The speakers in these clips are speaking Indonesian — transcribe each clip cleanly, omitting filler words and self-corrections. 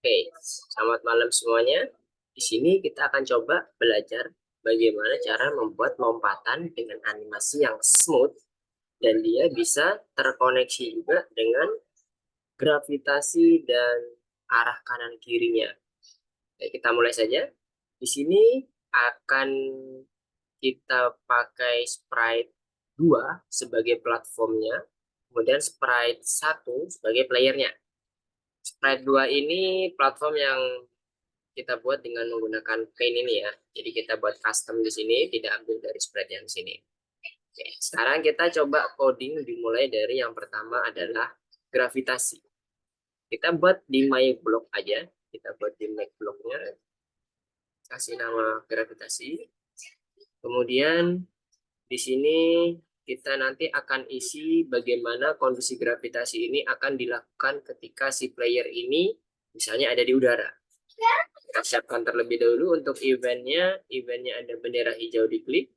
Oke, selamat malam semuanya. Di sini kita akan coba belajar bagaimana cara membuat lompatan dengan animasi yang smooth dan dia bisa terkoneksi juga dengan gravitasi dan arah kanan kirinya. Oke, kita mulai saja. Di sini akan kita pakai sprite 2 sebagai platformnya, kemudian sprite 1 sebagai playernya. Sprite 2 ini platform yang kita buat dengan menggunakan Paint ini ya. Jadi kita buat custom di sini, tidak ambil dari sprite yang di sini. Oke, sekarang kita coba coding dimulai dari yang pertama adalah gravitasi. Kita buat di my block aja. Kita buat di make blocknya. Kasih nama gravitasi. Kemudian di sini kita nanti akan isi bagaimana kondisi gravitasi ini akan dilakukan ketika si player ini misalnya ada di udara. Kita siapkan terlebih dahulu untuk eventnya. Eventnya ada bendera hijau diklik.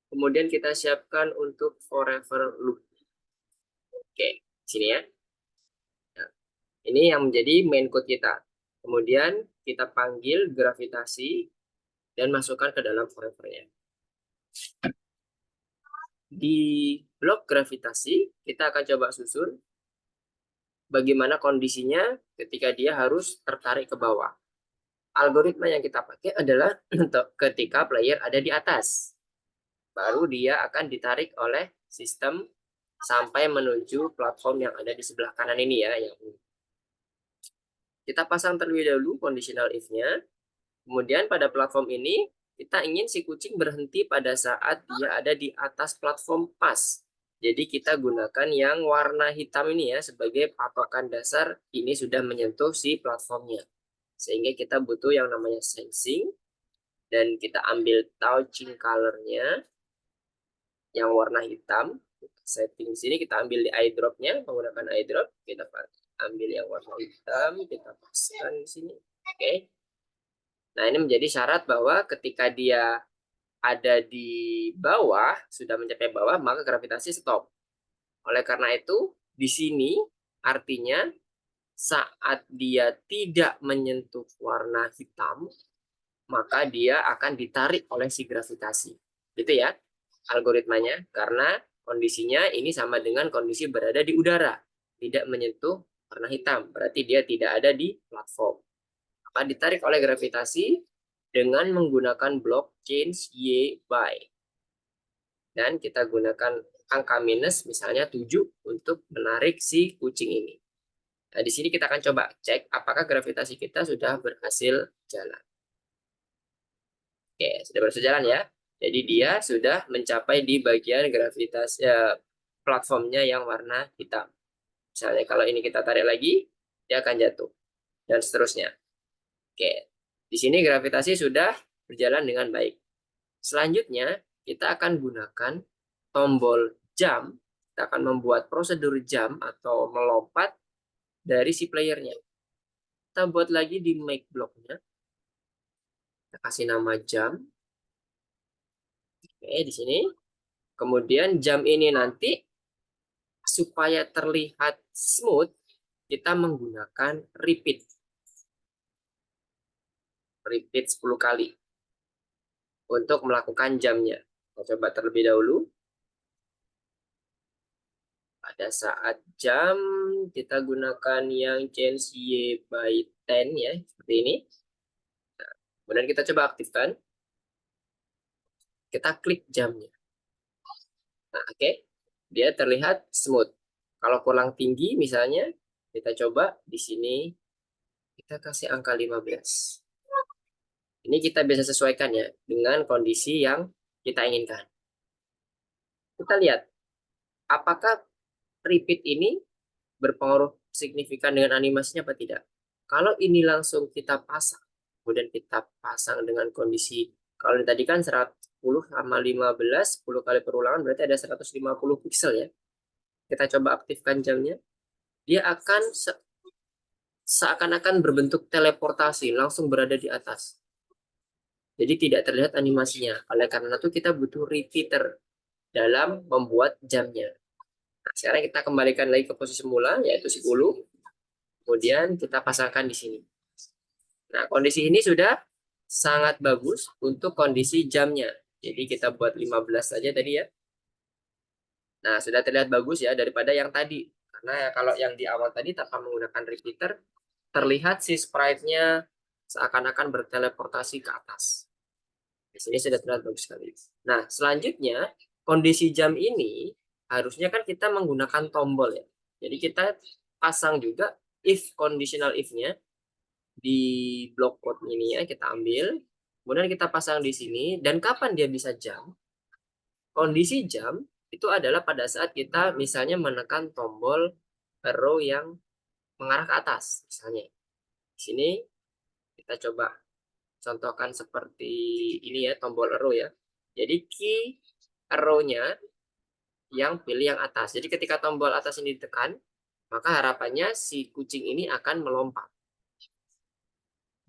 Kemudian kita siapkan untuk forever loop. Oke, sini ya. Nah, ini yang menjadi main code kita. Kemudian kita panggil gravitasi dan masukkan ke dalam forever-nya. Di blok gravitasi, kita akan coba susun bagaimana kondisinya ketika dia harus tertarik ke bawah. Algoritma yang kita pakai adalah ketika player ada di atas. Baru dia akan ditarik oleh sistem sampai menuju platform yang ada di sebelah kanan ini ya. Kita pasang terlebih dahulu conditional if-nya. Kemudian pada platform ini, kita ingin si kucing berhenti pada saat dia ada di atas platform pas. Jadi kita gunakan yang warna hitam ini ya sebagai patokan dasar ini sudah menyentuh si platformnya. Sehingga kita butuh yang namanya sensing. Dan kita ambil touching color-nya yang warna hitam. Setting sini kita ambil di eye drop-nya menggunakan eye drop. Kita ambil yang warna hitam, kita pasang di sini. Oke. Nah, ini menjadi syarat bahwa ketika dia ada di bawah, sudah mencapai bawah, maka gravitasi stop. Oleh karena itu, di sini artinya saat dia tidak menyentuh warna hitam, maka dia akan ditarik oleh si gravitasi. Gitu ya, algoritmanya. Karena kondisinya ini sama dengan kondisi berada di udara. Tidak menyentuh warna hitam, berarti dia tidak ada di platform. Maka ditarik oleh gravitasi dengan menggunakan blok change y by. Dan kita gunakan angka minus misalnya 7 untuk menarik si kucing ini. Nah, di sini kita akan coba cek apakah gravitasi kita sudah berhasil jalan. Oke, sudah berhasil jalan ya. Jadi dia sudah mencapai di bagian gravitasi platformnya yang warna hitam. Misalnya kalau ini kita tarik lagi, dia akan jatuh. Dan seterusnya. Oke, di sini gravitasi sudah berjalan dengan baik. Selanjutnya, kita akan gunakan tombol jump. Kita akan membuat prosedur jump atau melompat dari si playernya. Kita buat lagi di make block-nya. Kita kasih nama jump. Oke, di sini. Kemudian jump ini nanti, supaya terlihat smooth, kita menggunakan repeat. Repeat 10 kali. Untuk melakukan jump-nya. Kita coba terlebih dahulu. Pada saat jam kita gunakan yang change y by 10 ya, seperti ini. Nah, kemudian kita coba aktifkan. Kita klik jamnya. Nah, oke. Dia terlihat smooth. Kalau kurang tinggi misalnya, kita coba di sini kita kasih angka 15. Ini kita bisa sesuaikan ya dengan kondisi yang kita inginkan. Kita lihat apakah repeat ini berpengaruh signifikan dengan animasinya apa tidak. Kalau ini langsung kita pasang, kemudian kita pasang dengan kondisi, kalau tadi kan 10 sama 15, 10 kali perulangan berarti ada 150 pixel ya. Kita coba aktifkan jamnya, dia akan seakan-akan berbentuk teleportasi, langsung berada di atas. Jadi tidak terlihat animasinya. Oleh karena itu kita butuh repeater dalam membuat jamnya. Nah, sekarang kita kembalikan lagi ke posisi semula, yaitu 10. Kemudian kita pasangkan di sini. Nah, kondisi ini sudah sangat bagus untuk kondisi jamnya. Jadi kita buat 15 saja tadi ya. Nah, sudah terlihat bagus ya daripada yang tadi. Karena ya kalau yang di awal tadi tanpa menggunakan repeater, terlihat si sprite-nya seakan-akan berteleportasi ke atas. Di sini sudah terlihat bagus sekali. Nah, selanjutnya kondisi jam ini harusnya kan kita menggunakan tombol ya. Jadi kita pasang juga if conditional if-nya di block code ini ya, kita ambil. Kemudian kita pasang di sini dan kapan dia bisa jam? Kondisi jam itu adalah pada saat kita misalnya menekan tombol arrow yang mengarah ke atas misalnya. Di sini kita coba contohkan seperti ini ya, tombol arrow ya. Jadi key arrow-nya yang pilih yang atas. Jadi ketika tombol atas ini ditekan, maka harapannya si kucing ini akan melompat.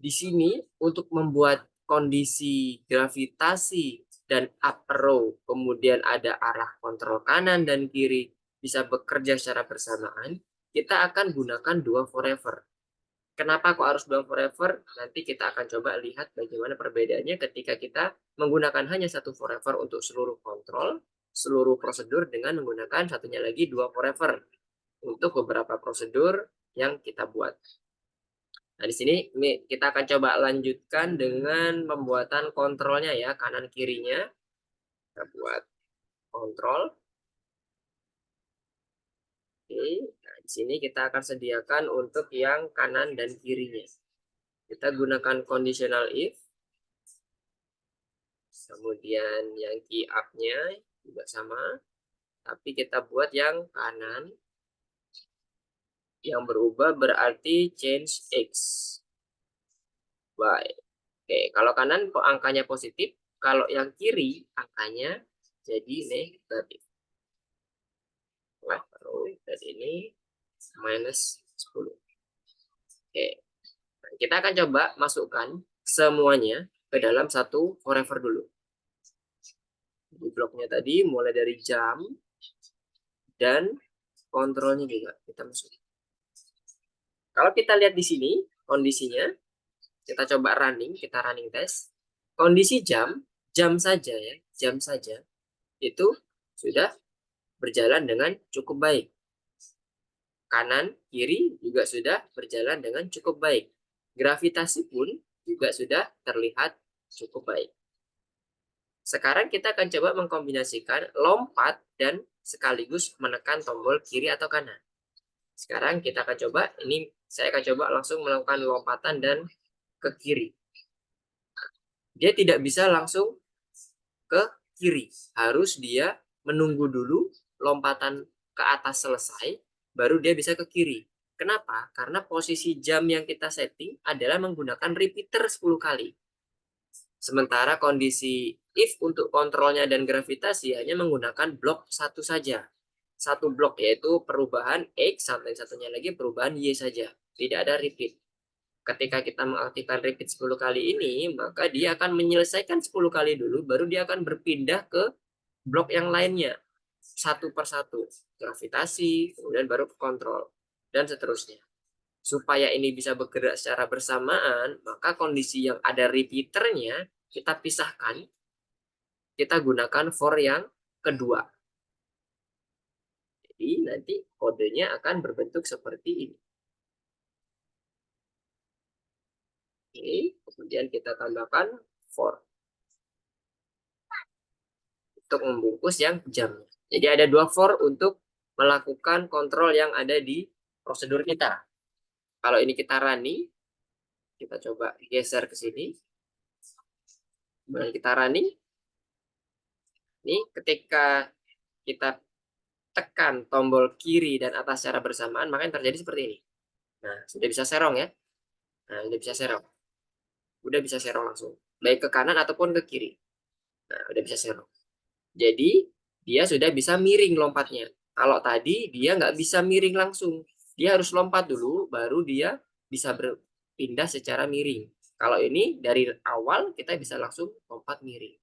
Di sini untuk membuat kondisi gravitasi dan up arrow, kemudian ada arah kontrol kanan dan kiri bisa bekerja secara bersamaan, kita akan gunakan dua forever. Kenapa kok harus dua forever? Nanti kita akan coba lihat bagaimana perbedaannya ketika kita menggunakan hanya satu forever untuk seluruh kontrol, seluruh prosedur dengan menggunakan satunya lagi dua forever untuk beberapa prosedur yang kita buat. Nah, di sini kita akan coba lanjutkan dengan pembuatan kontrolnya ya, kanan kirinya. Kita buat kontrol. Oke, nah di sini kita akan sediakan untuk yang kanan dan kirinya. Kita gunakan conditional if. Kemudian yang key up-nya juga sama. Tapi kita buat yang kanan. Yang berubah berarti change X. Y. Oke, kalau kanan kok angkanya positif, kalau yang kiri angkanya jadi negatif. Wah, dan ini minus 10. Oke, nah, kita akan coba masukkan semuanya ke dalam satu forever dulu. Di bloknya tadi mulai dari jam dan kontrolnya juga kita masuk. Kalau kita lihat di sini kondisinya, kita coba running, kita running test. Kondisi jam saja ya, jam saja itu sudah berjalan dengan cukup baik. Kanan, kiri juga sudah berjalan dengan cukup baik. Gravitasi pun juga sudah terlihat cukup baik. Sekarang kita akan coba mengkombinasikan lompat dan sekaligus menekan tombol kiri atau kanan. Sekarang kita akan coba, ini saya akan coba langsung melakukan lompatan dan ke kiri. Dia tidak bisa langsung ke kiri. Harus dia menunggu dulu lompatan ke atas selesai, baru dia bisa ke kiri. Kenapa? Karena posisi jam yang kita setting adalah menggunakan repeater 10 kali. Sementara kondisi if untuk kontrolnya dan gravitasi hanya menggunakan blok satu saja. Satu blok yaitu perubahan X sampai satunya lagi perubahan Y saja. Tidak ada repeat. Ketika kita mengaktifkan repeat 10 kali ini, maka dia akan menyelesaikan 10 kali dulu, baru dia akan berpindah ke blok yang lainnya. Satu persatu. Gravitasi, kemudian baru ke kontrol. Dan seterusnya. Supaya ini bisa bergerak secara bersamaan, maka kondisi yang ada repeaternya kita pisahkan. Kita gunakan for yang kedua. Jadi nanti kodenya akan berbentuk seperti ini. Oke, kemudian kita tambahkan for untuk membungkus yang jamnya. Jadi ada dua for untuk melakukan kontrol yang ada di prosedur kita. Kalau ini kita running, kita coba geser ke sini. Kemudian kita running. Ini ketika kita tekan tombol kiri dan atas secara bersamaan, maka yang terjadi seperti ini. Nah, sudah bisa serong ya. Nah, sudah bisa serong. Udah bisa serong langsung. Baik ke kanan ataupun ke kiri. Nah, udah bisa serong. Jadi, dia sudah bisa miring lompatnya. Kalau tadi, dia nggak bisa miring langsung. Dia harus lompat dulu, baru dia bisa berpindah secara miring. Kalau ini, dari awal kita bisa langsung lompat miring.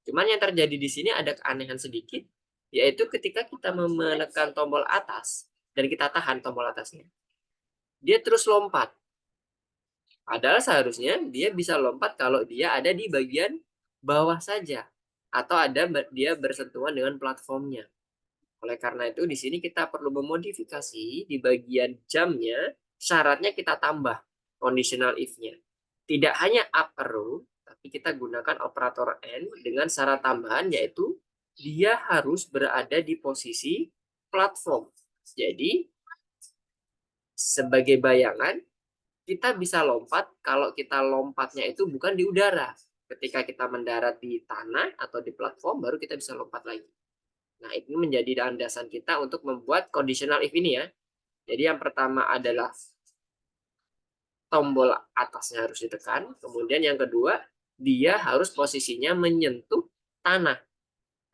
Cuman yang terjadi di sini ada keanehan sedikit, yaitu ketika kita menekan tombol atas, dan kita tahan tombol atasnya, dia terus lompat. Padahal seharusnya dia bisa lompat kalau dia ada di bagian bawah saja atau dia bersentuhan dengan platformnya. Oleh karena itu di sini kita perlu memodifikasi di bagian jamnya, syaratnya kita tambah conditional if-nya. Tidak hanya up arrow, tapi kita gunakan operator and dengan syarat tambahan yaitu dia harus berada di posisi platform. Jadi sebagai bayangan kita bisa lompat kalau kita lompatnya itu bukan di udara. Ketika kita mendarat di tanah atau di platform baru kita bisa lompat lagi. Nah, ini menjadi landasan kita untuk membuat conditional if ini ya. Jadi yang pertama adalah tombol atasnya harus ditekan. Kemudian yang kedua, dia harus posisinya menyentuh tanah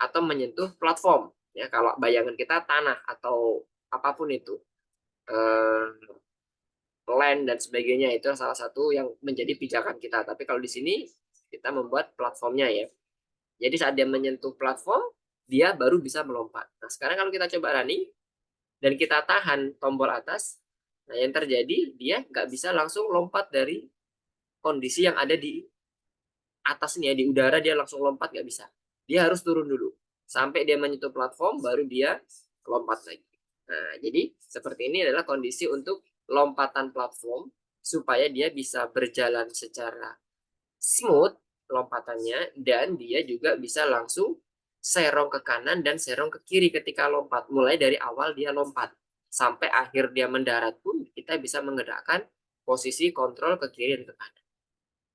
atau menyentuh platform. Ya, kalau bayangan kita tanah atau apapun itu. Eh, Land dan sebagainya itu salah satu yang menjadi pijakan kita. Tapi kalau di sini kita membuat platformnya ya. Jadi saat dia menyentuh platform, dia baru bisa melompat. Nah, sekarang kalau kita coba running, dan kita tahan tombol atas, nah yang terjadi dia nggak bisa langsung lompat dari kondisi yang ada di atas nih ya, di udara dia langsung lompat nggak bisa. Dia harus turun dulu sampai dia menyentuh platform baru dia lompat lagi. Nah, jadi seperti ini adalah kondisi untuk lompatan platform supaya dia bisa berjalan secara smooth lompatannya dan dia juga bisa langsung serong ke kanan dan serong ke kiri ketika lompat. Mulai dari awal dia lompat sampai akhir dia mendarat pun kita bisa menggerakkan posisi kontrol ke kiri dan ke kanan.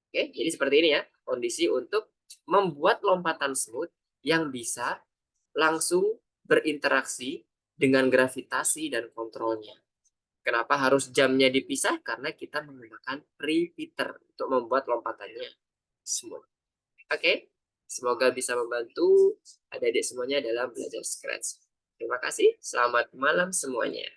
Oke, jadi seperti ini ya kondisi untuk membuat lompatan smooth yang bisa langsung berinteraksi dengan gravitasi dan kontrolnya. Kenapa harus jamnya dipisah? Karena kita menggunakan repeater untuk membuat lompatannya smooth. Oke, semoga bisa membantu adik-adik semuanya dalam belajar Scratch. Terima kasih, selamat malam semuanya.